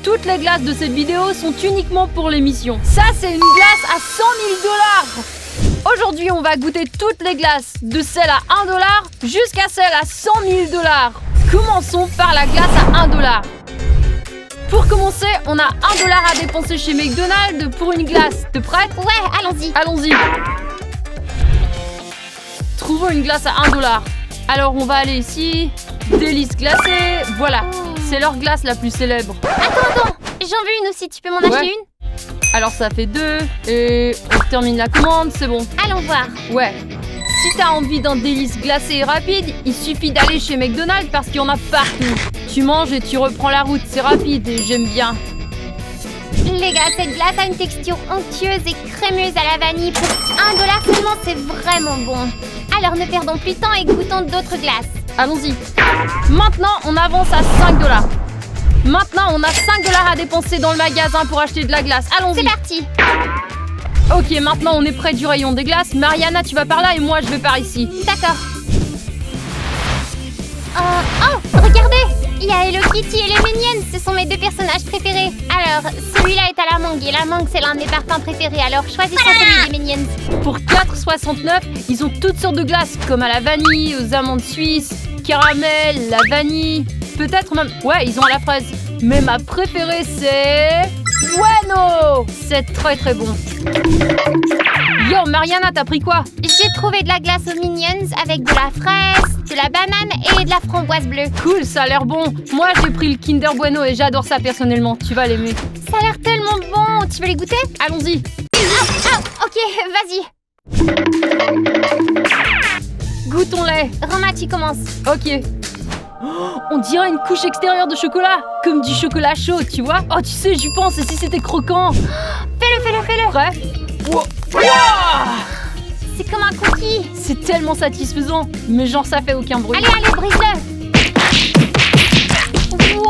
toutes les glaces de cette vidéo sont uniquement pour l'émission. Ça, c'est une glace à 100 000 $. Aujourd'hui, on va goûter toutes les glaces, de celle à 1 $ jusqu'à celle à 100 000 $. Commençons par la glace à 1 $. Pour commencer, on a 1 $ à dépenser chez McDonald's pour une glace. T'es prête? Ouais, allons-y. Allons-y. Trouvons une glace à 1 $. Alors, on va aller ici. Délices glacées. Voilà, c'est leur glace la plus célèbre. Attends, j'en veux une aussi. Tu peux m'en acheter une? Alors, ça fait 2. Et on termine la commande, c'est bon. Allons voir. Ouais. Si t'as envie d'un délice glacé et rapide, il suffit d'aller chez McDonald's parce qu'il y en a partout. Tu manges et tu reprends la route, c'est rapide et j'aime bien. Les gars, cette glace a une texture onctueuse et crémeuse à la vanille. Pour 1 $ seulement, c'est vraiment bon. Alors ne perdons plus de temps et goûtons d'autres glaces. Allons-y. Maintenant, on avance à 5 $. Maintenant, on a 5 $ à dépenser dans le magasin pour acheter de la glace. Allons-y. C'est parti. Ok, maintenant on est près du rayon des glaces. Mariana, tu vas par là et moi je vais par ici. D'accord. Oh, regardez! Il y a Hello Kitty et les Minions, ce sont mes 2 personnages préférés. Alors, celui-là est à la mangue et la mangue c'est l'un de mes parfums préférés. Alors choisissons celui des Minions. Pour 4,69 €, ils ont toutes sortes de glaces comme à la vanille, aux amandes suisses, caramel, la vanille, peut-être même... Ouais, ils ont à la fraise. Mais ma préférée c'est... Bueno! C'est très très bon. Yo, Mariana, t'as pris quoi? J'ai trouvé de la glace aux Minions avec de la fraise, de la banane et de la framboise bleue. Cool, ça a l'air bon. Moi, j'ai pris le Kinder Bueno et j'adore ça personnellement. Tu vas l'aimer. Ça a l'air tellement bon. Tu veux les goûter? Allons-y. Ok, vas-y. Goûtons-les. Roma, tu commences. Ok. Oh, on dirait une couche extérieure de chocolat. Comme du chocolat chaud, tu vois? Oh, tu sais, j'y pense. Et si c'était croquant? Fais-le. Prêt? Wow. C'est comme un cookie. C'est tellement satisfaisant. Mais genre, ça fait aucun bruit. Allez, brise-le. Wow.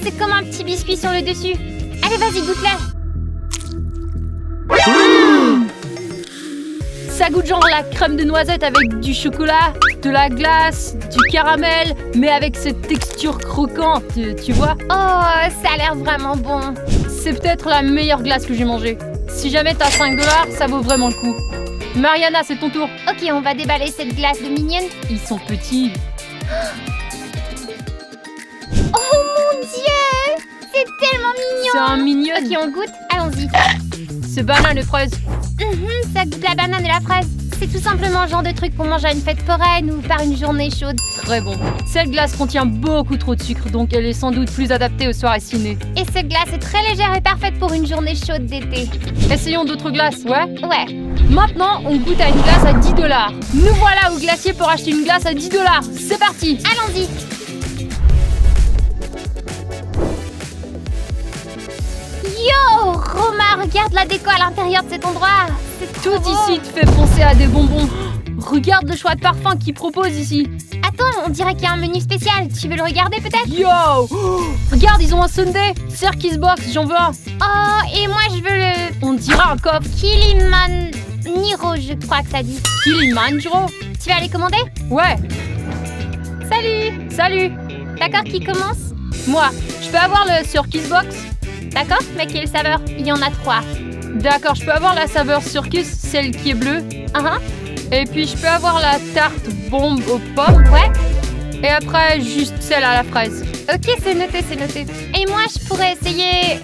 C'est comme un petit biscuit sur le dessus. Allez, vas-y, goûte-le. Ça goûte genre la crème de noisette avec du chocolat, de la glace, du caramel, mais avec cette texture croquante, tu vois? Oh, ça a l'air vraiment bon. C'est peut-être la meilleure glace que j'ai mangée. Si jamais t'as 5 $, ça vaut vraiment le coup. Mariana, c'est ton tour. Ok, on va déballer cette glace de Minions. Ils sont petits. Oh mon Dieu! C'est tellement mignon. C'est un mignon. Ok, on goûte. Allons-y. C'est banane et fraise. Ça goûte la banane et la fraise. C'est tout simplement le genre de truc qu'on mange à une fête foraine ou par une journée chaude. Très bon. Cette glace contient beaucoup trop de sucre, donc elle est sans doute plus adaptée aux soirées ciné. Et cette glace est très légère et parfaite pour une journée chaude d'été. Essayons d'autres glaces, ouais? Ouais. Maintenant, on goûte à une glace à 10 $. Nous voilà au glacier pour acheter une glace à 10 $. C'est parti! Allons-y. Yo, Roma, regarde la déco à l'intérieur de cet endroit. C'est Tout trop ici te fait penser à des bonbons. Regarde le choix de parfum qu'ils proposent ici. Attends, on dirait qu'il y a un menu spécial. Tu veux le regarder peut-être? Yo! Regarde, ils ont un sundae. Circus Box, j'en veux un. Oh, et moi je veux le On dirait un coffre. Kilimanjaro, je crois que ça dit. Kilimanjaro? Tu vas aller commander? Ouais. Salut. Salut. D'accord, qui commence? Moi, je peux avoir le Circus Box? D'accord, mais quelle saveur? Il y en a 3. D'accord, je peux avoir la saveur Circus, celle qui est bleue. Et puis je peux avoir la tarte bombe aux pommes. Ouais. Et après, juste celle à la fraise. Ok, c'est noté, c'est noté. Et moi, je pourrais essayer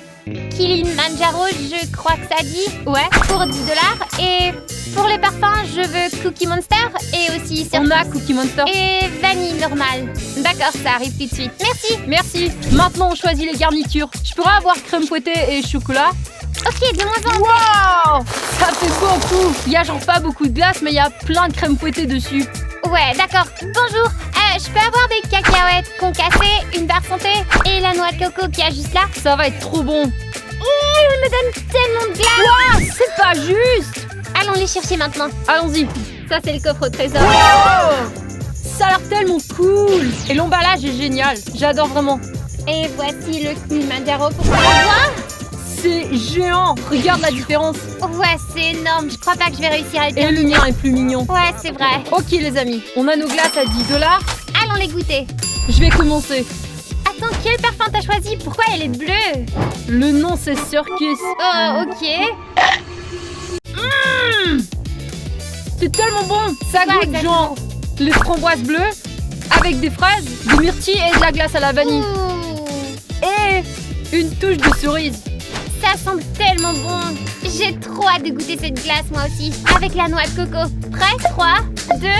Kilimanjaro, je crois que ça dit. Ouais. Pour 10 $. Et pour les parfums, je veux Cookie Monster et aussi On Circus. a Cookie Monster. Et vanille normale. D'accord, ça arrive tout de suite. Merci. Merci. Maintenant, on choisit les garnitures. Je pourrais avoir crème fouettée et chocolat. Ok, dis-moi en. Wow! Ça fait beaucoup. Il y a genre pas beaucoup de glace, mais il y a plein de crème fouettée dessus. Ouais, d'accord. Bonjour. Je peux avoir des cacahuètes concassées, une barre santé et la noix de coco qu'il y a juste là? Ça va être trop bon. Il me donne tellement de glace. Wow, c'est pas juste. Allons les chercher maintenant. Allons-y. Ça, c'est le coffre au trésor. Wow! Ça a l'air tellement cool. Et l'emballage est génial. J'adore vraiment. Et voici le Kilimanjaro pour voir. C'est géant. Regarde la différence. Ouais, c'est énorme. Je crois pas que je vais réussir à le Et le terminer. mien est plus mignon. Ouais, c'est vrai. Ok les amis, on a nos glaces à 10 $. Allons les goûter. Je vais commencer. attends, quel parfum t'as choisi? Pourquoi elle est bleue? Le nom c'est Circus. Oh, ok. C'est tellement bon. Ça Quoi, goûte exactement? genre les framboises bleues avec des fraises, des myrtilles et de la glace à la vanille. Ouh, Et une touche de cerise. ça sent tellement bon. J'ai trop hâte de goûter cette glace moi aussi. Avec la noix de coco. Prêt? 3, 2, 1.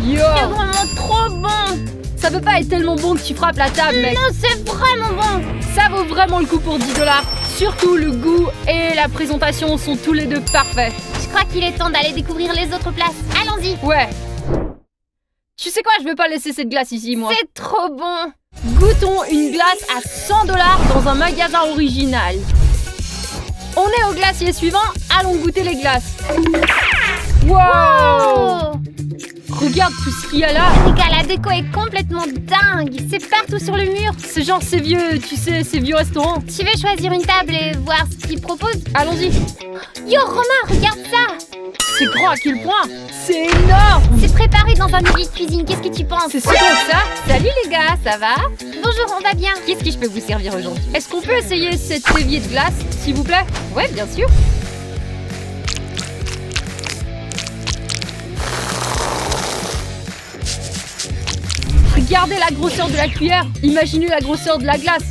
Yo, C'est vraiment trop bon. ça peut pas être tellement bon que tu frappes la table, mec. Non, c'est vraiment bon. Ça vaut vraiment le coup pour 10 $. Surtout le goût et la présentation sont tous les deux parfaits. Je crois qu'il est temps d'aller découvrir les autres places. Allons-y. Ouais. Tu sais quoi, je veux pas laisser cette glace ici, moi. C'est trop bon. Goûtons une glace à 100 $ dans un magasin original. On est au glacier suivant, allons goûter les glaces. Wow, Oh. regarde tout ce qu'il y a là. Les gars, la déco est complètement dingue. C'est partout sur le mur. C'est genre ces vieux, tu sais, ces vieux restaurants. Tu veux choisir une table et voir ce qu'ils proposent? Allons-y. Yo, Romain, regarde ça. C'est grand à quel point? C'est énorme. C'est préparé dans un évier de cuisine. Qu'est-ce que tu penses? C'est si bon que ça. Salut les gars, ça va? Bonjour, on va bien. Qu'est-ce que je peux vous servir aujourd'hui? Est-ce qu'on peut essayer cet évier de glace, s'il vous plaît? Ouais, bien sûr. Regardez la grosseur de la cuillère. Imaginez la grosseur de la glace.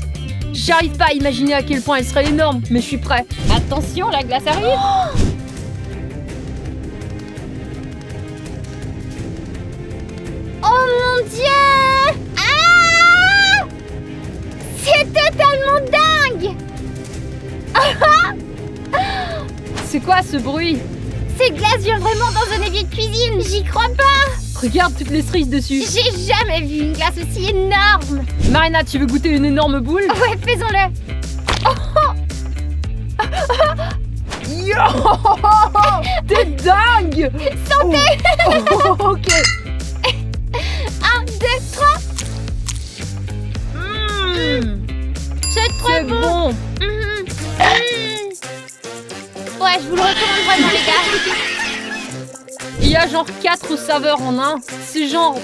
J'arrive pas à imaginer à quel point elle serait énorme, mais je suis prêt. Attention, la glace arrive. Oh mon Dieu! Ah! C'est totalement dingue! C'est quoi ce bruit? Ces glaces viennent vraiment dans un évier de cuisine. J'y crois pas. Regarde toutes les cerises dessus. J'ai jamais vu une glace aussi énorme. Marina, tu veux goûter une énorme boule? Ouais, faisons-le. Yo! T'es dingue! Santé! Oh, ok. 1, 2, 3. C'est trop C'est bon. Mhm. Ouais, je vous le recommande vraiment, les gars. Il y a genre 4 saveurs en un. C'est genre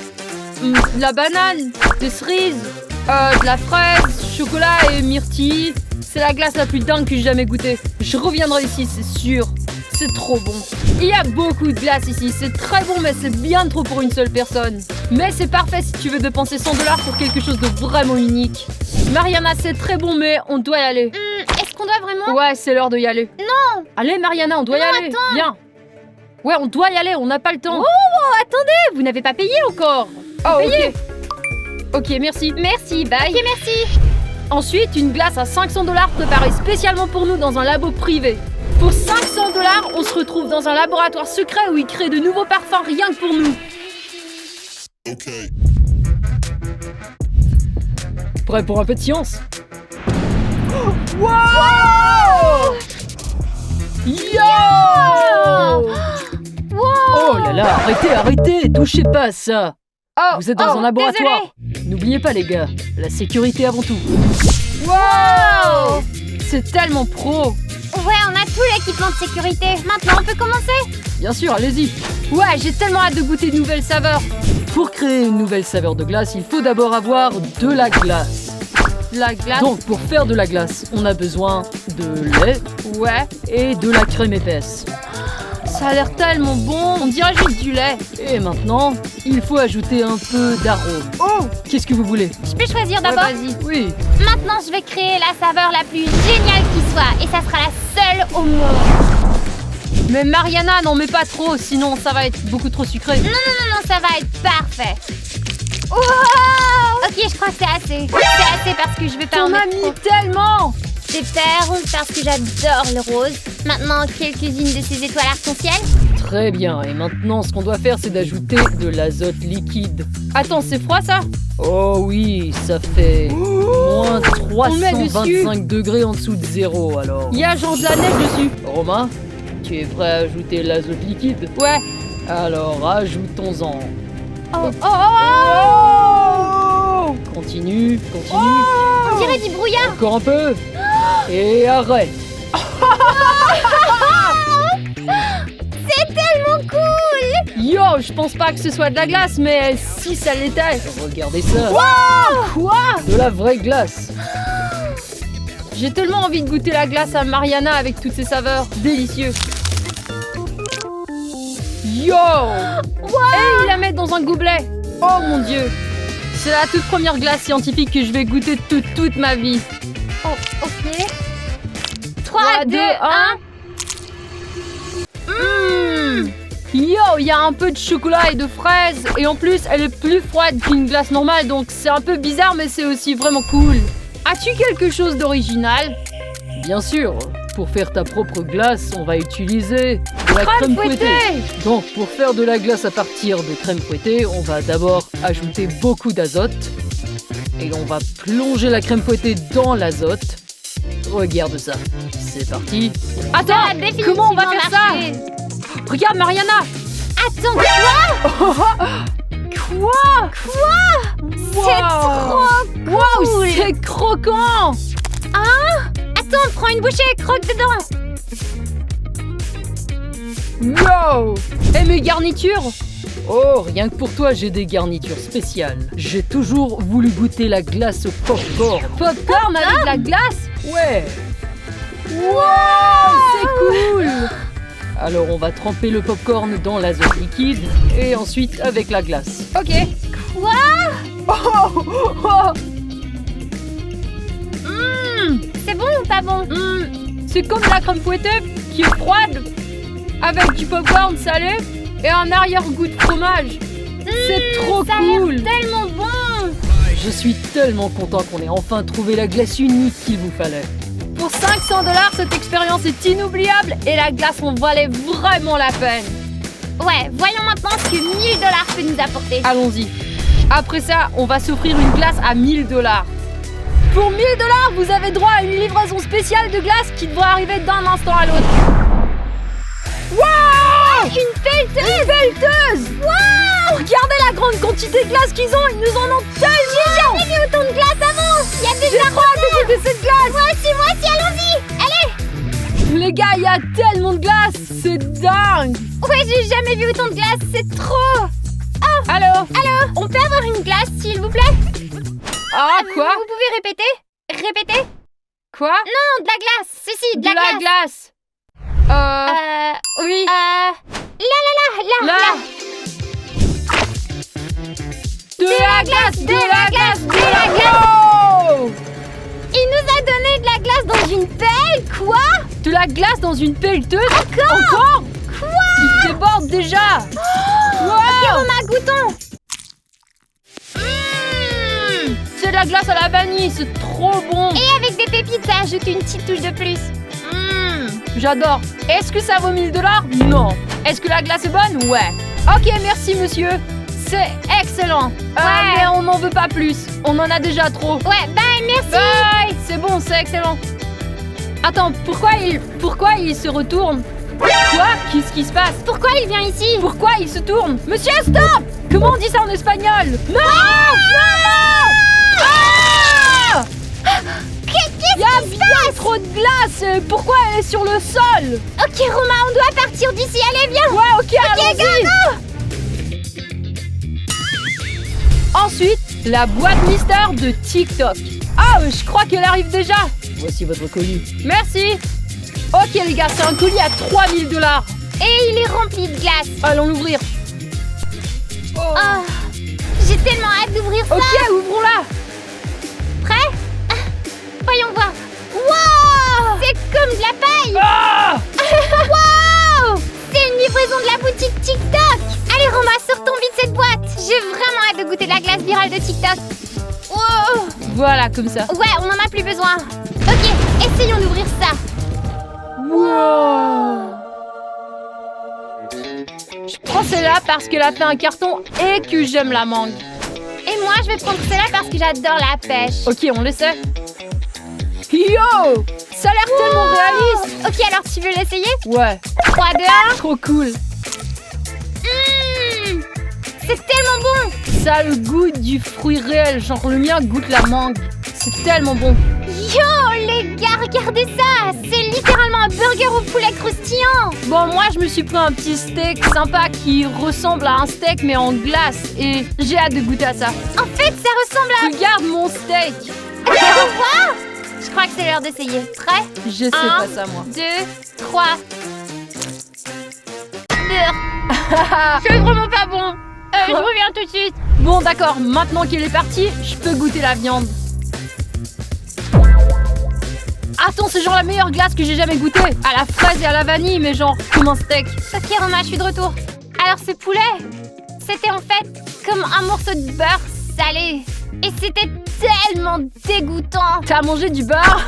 de la banane, des cerises, de la fraise, chocolat et myrtille. C'est la glace la plus dingue que j'ai jamais goûtée. Je reviendrai ici, c'est sûr. C'est trop bon. Il y a beaucoup de glace ici. C'est très bon, mais c'est bien trop pour une seule personne. Mais c'est parfait si tu veux dépenser 100 $ pour quelque chose de vraiment unique. Mariana, c'est très bon, mais on doit y aller. Est-ce qu'on doit vraiment? Ouais, c'est l'heure de y aller. Non! Allez, Mariana, on doit y aller. attends. Viens. Ouais, on doit y aller, on n'a pas le temps. Oh, attendez, vous n'avez pas payé encore. Oh, ok. Ok, merci. Merci, bye. Ok, merci. Ensuite, une glace à 500 $ préparée spécialement pour nous dans un labo privé. Pour 500 $, on se retrouve dans un laboratoire secret où ils créent de nouveaux parfums rien que pour nous. Okay. Prêt pour un peu de science? Wow! Yo! Wow! Oh là là, arrêtez, touchez pas à ça. Oh, Vous êtes dans un laboratoire. N'oubliez pas les gars, la sécurité avant tout. Wow! C'est tellement pro. Ouais, on a tout l'équipement de sécurité. Maintenant, on peut commencer? Bien sûr, allez-y. Ouais, j'ai tellement hâte de goûter de nouvelles saveurs. Pour créer une nouvelle saveur de glace, il faut d'abord avoir de la glace. La glace? Donc, pour faire de la glace, on a besoin de lait Ouais. et de la crème épaisse. Ça a l'air tellement bon. On dirait juste du lait. Et maintenant, il faut ajouter un peu d'arôme. Oh! Qu'est-ce que vous voulez? Je peux choisir d'abord? Vas-y. Oui. Maintenant, je vais créer la saveur la plus géniale qui soit. Et ça sera la seule au monde. Mais Mariana, n'en mets pas trop, sinon ça va être beaucoup trop sucré. Non, ça va être parfait. Wow! Ok, je crois que c'est assez. C'est assez parce que je vais pas en T'en as mettre mis trop. tellement! Super, parce que j'adore le rose. Maintenant, quelques-unes de ces étoiles arc-en-ciel. Très bien, et maintenant ce qu'on doit faire c'est d'ajouter de l'azote liquide. Attends, c'est froid ça? Oh oui, ça fait moins On met dessus. 325 degrés en dessous de zéro alors. Il y a genre de la neige dessus. Romain, tu es prêt à ajouter l'azote liquide? Ouais. Alors ajoutons-en. Oh, oh, oh! Continue. On dirait du brouillard. Encore un peu. Et arrête. C'est tellement cool! Yo! Yo, je pense pas que ce soit de la glace, mais si ça l'était. Regardez ça. Quoi? De la vraie glace. J'ai tellement envie de goûter la glace à Mariana avec toutes ses saveurs. Délicieux. Yo! Et il la met dans un gobelet. Oh mon dieu. C'est la toute première glace scientifique que je vais goûter toute ma vie. Oh, ok. 3, 2, 1. Yo, il y a un peu de chocolat et de fraises. Et en plus, elle est plus froide qu'une glace normale. Donc c'est un peu bizarre, mais c'est aussi vraiment cool. As-tu quelque chose d'original? Bien sûr, pour faire ta propre glace, on va utiliser de la crème fouettée. Donc, pour faire de la glace à partir de crème fouettée, on va d'abord ajouter beaucoup d'azote. Et on va plonger la crème fouettée dans l'azote. Regarde ça. C'est parti. Attends, Ça a définitivement comment on va faire marché. ça? Regarde, Mariana. Attends, quoi? Quoi? C'est trop Wow, cool. c'est croquant. Attends, prends une bouchée, croque dedans. Wow. Et mes garnitures? Oh, rien que pour toi, j'ai des garnitures spéciales. J'ai toujours voulu goûter la glace au popcorn. Popcorn avec de la glace? Ouais. Wow, c'est cool. Alors, on va tremper le popcorn dans l'azote liquide et ensuite avec la glace. Ok. C'est bon ou pas bon? C'est comme la crème fouettée qui est froide avec du popcorn salé et un arrière-goût de fromage. C'est trop Ça a l'air cool. tellement bon. Je suis tellement content qu'on ait enfin trouvé la glace unique qu'il vous fallait. Pour 500 $, cette expérience est inoubliable et la glace en valait vraiment la peine. Ouais, voyons maintenant ce que 1000 $ peut nous apporter. Allons-y. Après ça, on va s'offrir une glace à 1000 $. Pour 1000 $, vous avez droit à une livraison spéciale de glace qui devrait arriver d'un instant à l'autre. Wow! Une pelleteuse. Une pelleteuse! Wow! Regardez la grande quantité de glace qu'ils ont, ils nous en ont tellement! J'ai jamais vu autant de glace avant. Il y a J'ai déjà trop hâte de goûter cette glace! moi aussi, allons-y. Allez. Les gars, il y a tellement de glace, c'est dingue! Ouais, j'ai jamais vu autant de glace, c'est trop. Allô? Allô, on peut avoir une glace, s'il vous plaît? Ah, quoi? Vous pouvez répéter? Répétez? Quoi? Non, de la glace. Si, de la glace. glace! Oui. Là. Là! De la glace! De la glace! De la glace! Wow! Il nous a donné de la glace dans une pelle, quoi? De la glace dans une pelleteuse? Encore? Quoi? Il déborde déjà! Ok, Roma, goûtons. C'est de la glace à la vanille, c'est trop bon! Et avec des pépites, ça ajoute une petite touche de plus. J'adore! Est-ce que ça vaut 1000 $? Non! Est-ce que la glace est bonne? Ouais! Ok, merci monsieur! C'est excellent! Ouais. Mais on n'en veut pas plus! On en a déjà trop! Ouais, bye, merci. Bye! C'est bon, c'est excellent! Attends, pourquoi il se retourne? Quoi? Qu'est-ce qui se passe? Pourquoi il vient ici? Pourquoi il se tourne? Monsieur, stop! Comment on dit ça en espagnol? Non! Non! Ah! Qu'est-ce Il y a bien trop de glace! Pourquoi elle est sur le sol? Ok, Roma, on doit partir d'ici. Allez, viens. Ouais, ok, allons-y! Ensuite, la boîte mystère de TikTok. Ah, je crois qu'elle arrive déjà. Voici votre colis. Merci. Ok les gars, c'est un colis à 3000 $. Et il est rempli de glace. Allons l'ouvrir. Oh, j'ai tellement hâte d'ouvrir ça. Ok, ouvrons-la. Prêt? Voyons voir. Wow! C'est comme de la paille. Ah! Wow! C'est une livraison de la boutique TikTok. Allez Roma, sortons vite cette boîte. J'ai vraiment hâte de goûter la glace virale de TikTok. Wow! Voilà, comme ça. Ouais, on n'en a plus besoin. Ok, essayons d'ouvrir ça. Wow. Je prends celle-là parce qu'elle a fait un carton et que j'aime la mangue. Et moi, je vais prendre celle-là parce que j'adore la pêche. Ok, on le sait. Yo! Ça a l'air tellement réaliste. Ok, alors tu veux l'essayer? Ouais, 3, 2, 1. trop cool. C'est tellement bon. Ça a le goût du fruit réel, genre le mien goûte la mangue. c'est tellement bon. Yo les gars, regardez ça. C'est littéralement un burger au poulet croustillant. Bon, moi, je me suis pris un petit steak sympa qui ressemble à un steak, mais en glace. Et j'ai hâte de goûter à ça. En fait, ça ressemble à... Regarde mon steak. Quoi? Je crois que c'est l'heure d'essayer. Prêt? Je sais pas ça, moi. 2, 3... C'est vraiment pas bon. Je reviens tout de suite. Bon, d'accord, maintenant qu'il est parti, je peux goûter la viande. Attends, c'est genre la meilleure glace que j'ai jamais goûtée. À la fraise et à la vanille, mais genre comme un steak. Ok Romain, je suis de retour. Alors ce poulet, c'était en fait comme un morceau de beurre salé. Et c'était tellement dégoûtant. T'as mangé du beurre?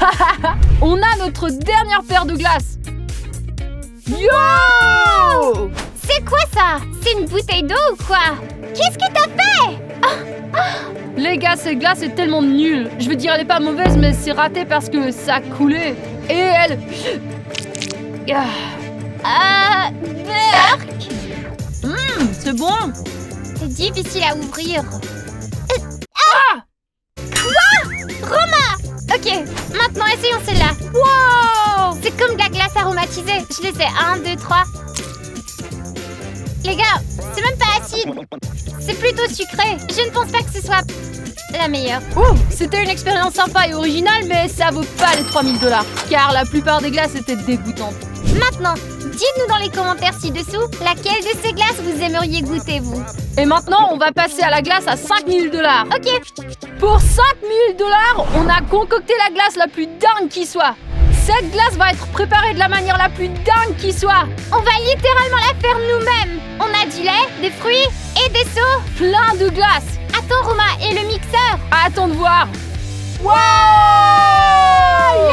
On a notre dernière paire de glaces. Yo! C'est quoi ça? C'est une bouteille d'eau ou quoi? Qu'est-ce que t'as fait? Les gars, cette glace est tellement nulle. Je veux dire, elle est pas mauvaise, mais c'est raté parce que ça a coulé. Et elle... Berk. C'est bon. C'est difficile à ouvrir. Ah! Quoi? Romain! Ok, maintenant essayons celle-là. Wow! C'est comme de la glace aromatisée. Je l'essaie. 1, 2, 3. Les gars, c'est même pas acide. C'est plutôt sucré. Je ne pense pas que ce soit la meilleure. C'était une expérience sympa et originale, mais ça vaut pas les 3000 $. Car la plupart des glaces étaient dégoûtantes. Maintenant, dites-nous dans les commentaires ci-dessous laquelle de ces glaces vous aimeriez goûter, vous. Et maintenant, on va passer à la glace à 5000 $. Ok, Pour 5000 $, on a concocté la glace la plus dingue qui soit. Cette glace va être préparée de la manière la plus dingue qui soit. on va littéralement la faire nous-mêmes. On a du lait, des fruits et des seaux. Plein de glace. Attends Romain, et le mixeur? Attends de voir. Wow!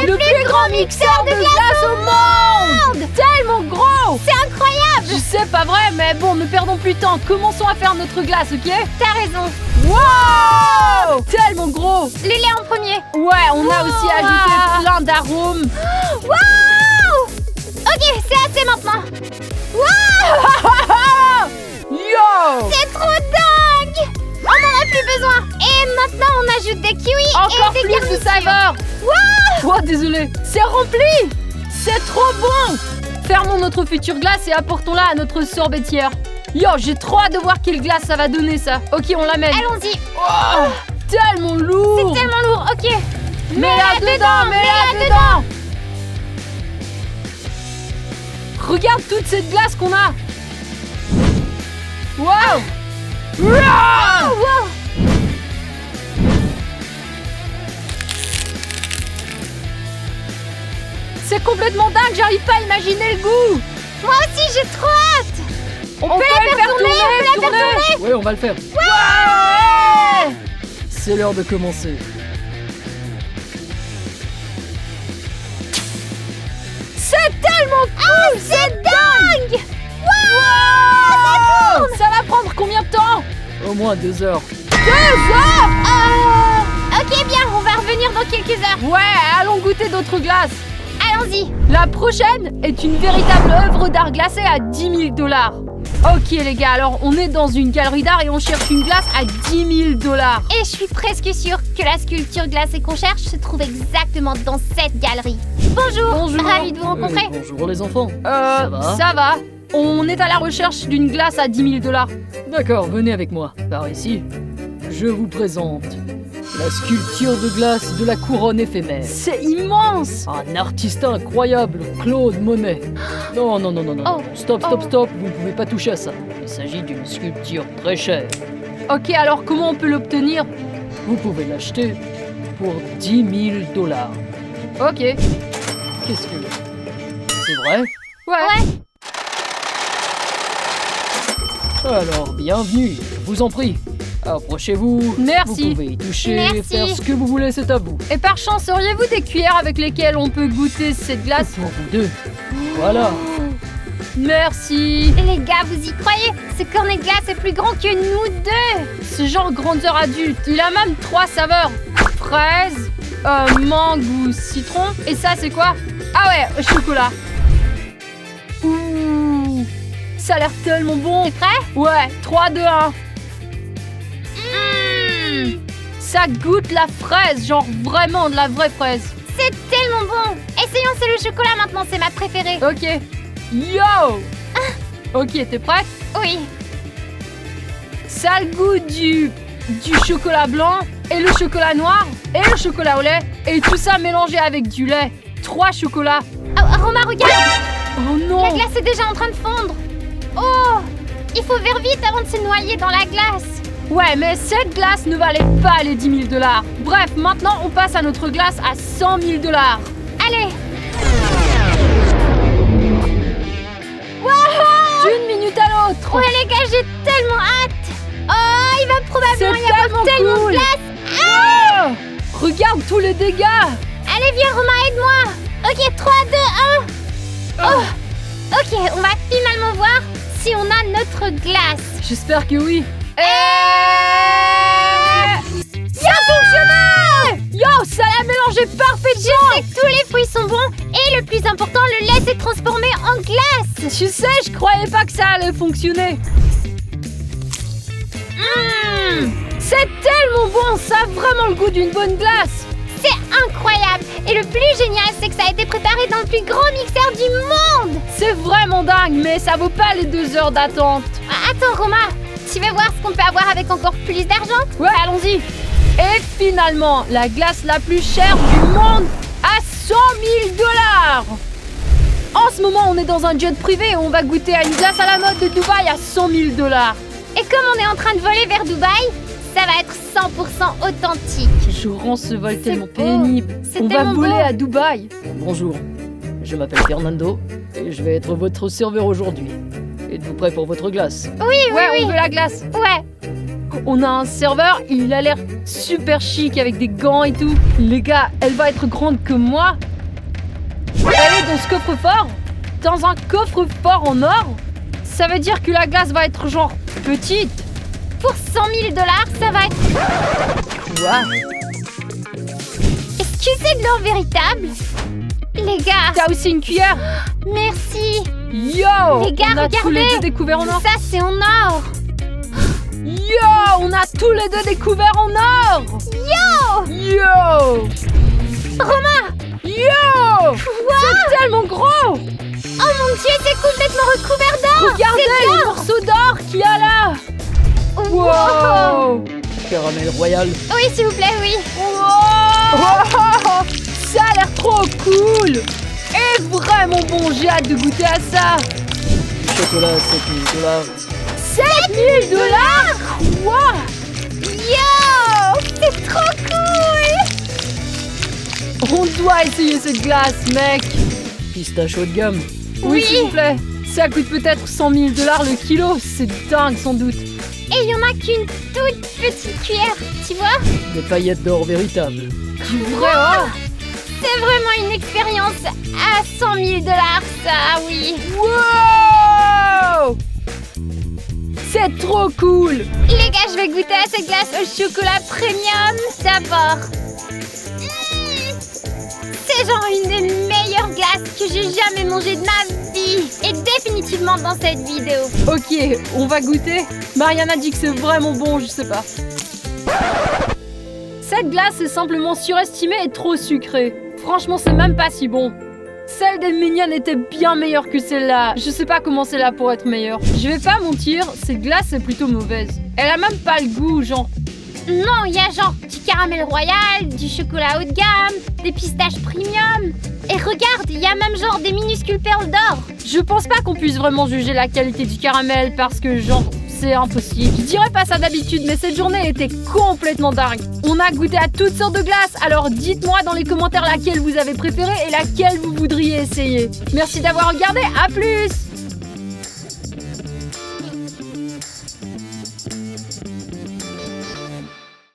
Le plus grand mixeur de glace au monde! Tellement gros! C'est incroyable! Je sais, pas vrai, mais bon, ne perdons plus de temps. Commençons à faire notre glace, ok? T'as raison. Wow! Tellement gros! Le lait en premier. Ouais, on a aussi Wow! ajouté plein d'arômes. Waouh! Ok, c'est assez maintenant. Waouh! Yo! C'est trop dingue! On n'en a plus besoin. Et maintenant, on ajoute des kiwis Encore et des plus de garnitures. saveur! Waouh! Oh, désolé. C'est rempli! C'est trop bon! Fermons notre future glace et apportons-la à notre sorbetière. Yo, j'ai trop hâte de voir quelle glace ça va donner, ça. Ok, on l'amène. Allons-y. Oh, tellement lourd! C'est tellement lourd. Ok. Mets-la dedans, mets-la dedans! Regarde toute cette glace qu'on a! Wow! Wow! Wow. C'est complètement dingue, j'arrive pas à imaginer le goût! Moi aussi, j'ai trop hâte. On peut la faire tourner, on peut la faire tourner. Ouais, on va le faire. Ouais! C'est l'heure de commencer. C'est tellement cool! C'est dingue. Wow! Ça va prendre combien de temps? Au moins 2 heures. 2 heures! Ok, bien, on va revenir dans quelques heures. Ouais, allons goûter d'autres glaces. Allons-y. La prochaine est une véritable œuvre d'art glacée à 10 000 $. Ok les gars, alors on est dans une galerie d'art et on cherche une glace à 10 000 $. Et je suis presque sûre que la sculpture glacée qu'on cherche se trouve exactement dans cette galerie. Bonjour. Bonjour. Ravi de vous rencontrer. Bonjour les enfants. Ça va? Ça va. On est à la recherche d'une glace à 10 000 $. D'accord, venez avec moi. Par ici, je vous présente la sculpture de glace de la couronne éphémère. C'est immense. Un artiste incroyable, Claude Monet. Non, non, non, non, non. Oh. Stop, stop, stop, vous ne pouvez pas toucher à ça. Il s'agit d'une sculpture très chère. Ok, alors comment on peut l'obtenir? Vous pouvez l'acheter pour 10 000 $. Ok. Qu'est-ce que... C'est vrai? Ouais. Alors, bienvenue, je vous en prie. Approchez-vous. Merci. Vous pouvez y toucher, Merci. faire ce que vous voulez, c'est à vous. Et par chance, auriez-vous des cuillères avec lesquelles on peut goûter cette glace? Pour vous deux. Voilà. Merci. Les gars, vous y croyez? Ce cornet de glace est plus grand que nous deux. C'est genre grandeur adulte. Il a même 3 saveurs. Fraise, mangue ou citron. Et ça, c'est quoi? Ah ouais, chocolat. Ouh. Ça a l'air tellement bon. T'es prêt? Ouais, 3, 2, 1. Ça goûte la fraise, genre vraiment de la vraie fraise. C'est tellement bon. Essayons, c'est le chocolat maintenant, c'est ma préférée. Ok. Yo! Ok, t'es prête? Oui. Ça a le goût du chocolat blanc et le chocolat noir et le chocolat au lait et tout ça mélangé avec du lait. 3 chocolats. Oh, Roma, regarde. Oh La non! glace est déjà en train de fondre. Oh, il faut faire vite avant de se noyer dans la glace. Ouais, mais cette glace ne valait pas les 10 000 $. Bref, maintenant on passe à notre glace à 100 000 $. Allez. D'une minute à l'autre. Ouais les gars, j'ai tellement hâte. Oh, il va probablement y avoir tellement tellement cool. de glace. Oh, regarde tous les dégâts. Allez, viens Roma, aide-moi. Ok, 3, 2, 1. Oh. Ok, on va finalement voir si on a notre glace. J'espère que oui. Ça a fonctionné! Yo, ça l'a mélangé parfaitement. Je sais que tous les fruits sont bons et le plus important, le lait s'est transformé en glace. Tu sais, je croyais pas que ça allait fonctionner. C'est tellement bon, ça a vraiment le goût d'une bonne glace. C'est incroyable. Et le plus génial, c'est que ça a été préparé dans le plus grand mixeur du monde. C'est vraiment dingue, mais ça vaut pas les 2 heures d'attente. Attends Roma, tu veux voir ce qu'on peut avoir avec encore plus d'argent? Ouais, allons-y. Et finalement, la glace la plus chère du monde à 100 000 $. En ce moment, on est dans un jet privé et on va goûter à une glace à la mode de Dubaï à 100 000 $. Et comme on est en train de voler vers Dubaï, ça va être 100% authentique. Je rends ce vol tellement beau. pénible. C'est On va tellement voler beau. à Dubaï. Bonjour, je m'appelle Fernando et je vais être votre serveur aujourd'hui. Êtes-vous prêt pour votre glace? Oui, On veut la glace. Ouais. On a un serveur, il a l'air super chic avec des gants et tout. Les gars, elle va être grande que moi. Elle est dans ce coffre-fort. Dans un coffre-fort en or. Ça veut dire que la glace va être genre petite. Pour 100 000 $, ça va être... Quoi? Est-ce que c'est de l'or véritable? Les gars, T'as aussi une cuillère? merci. Yo! Les gars, on a tous les regardez. deux découvert en or. Ça, c'est en or. Yo! On a tous les deux découvert en or. Yo! Yo! Roma! Yo! C'est tellement gros! Oh mon Dieu, c'est complètement recouvert d'or. Regardez le morceau d'or qu'il y a là! Wow! Caramel royal. Oui, s'il vous plaît, oui. Wow! Ça a l'air trop cool! Et vraiment bon, j'ai hâte de goûter à ça! Chocolat 7 000 $. 7 000 $? Quoi? Yo! C'est trop cool. On doit essayer cette glace, mec! Pistache haut de gamme. Oui, s'il vous plaît! Ça coûte peut-être 100 000 $ le kilo, c'est dingue sans doute! Et il y en a qu'une toute petite cuillère, tu vois? Des paillettes d'or véritable. Du vrai or? C'est vraiment une expérience à 100 000 $, ça, oui. Wow! C'est trop cool! Les gars, je vais goûter à cette glace au chocolat premium d'abord. C'est genre une des meilleures glaces que j'ai jamais mangées de ma vie. Et définitivement dans cette vidéo. Ok, on va goûter. Marianne a dit que c'est vraiment bon, je sais pas. Cette glace est simplement surestimée et trop sucrée. Franchement, c'est même pas si bon. Celle des Minions était bien meilleure que celle-là. Je sais pas comment celle-là pourrait être meilleure. Je vais pas mentir, cette glace est plutôt mauvaise. Elle a même pas le goût, genre. Non, il y a genre du caramel royal, du chocolat haut de gamme, des pistaches premium. Et regarde, il y a même genre des minuscules perles d'or. Je pense pas qu'on puisse vraiment juger la qualité du caramel parce que genre c'est impossible. Je dirais pas ça d'habitude, mais cette journée était complètement dingue. On a goûté à toutes sortes de glaces, alors dites-moi dans les commentaires laquelle vous avez préférée et laquelle vous voudriez essayer. Merci d'avoir regardé, à plus!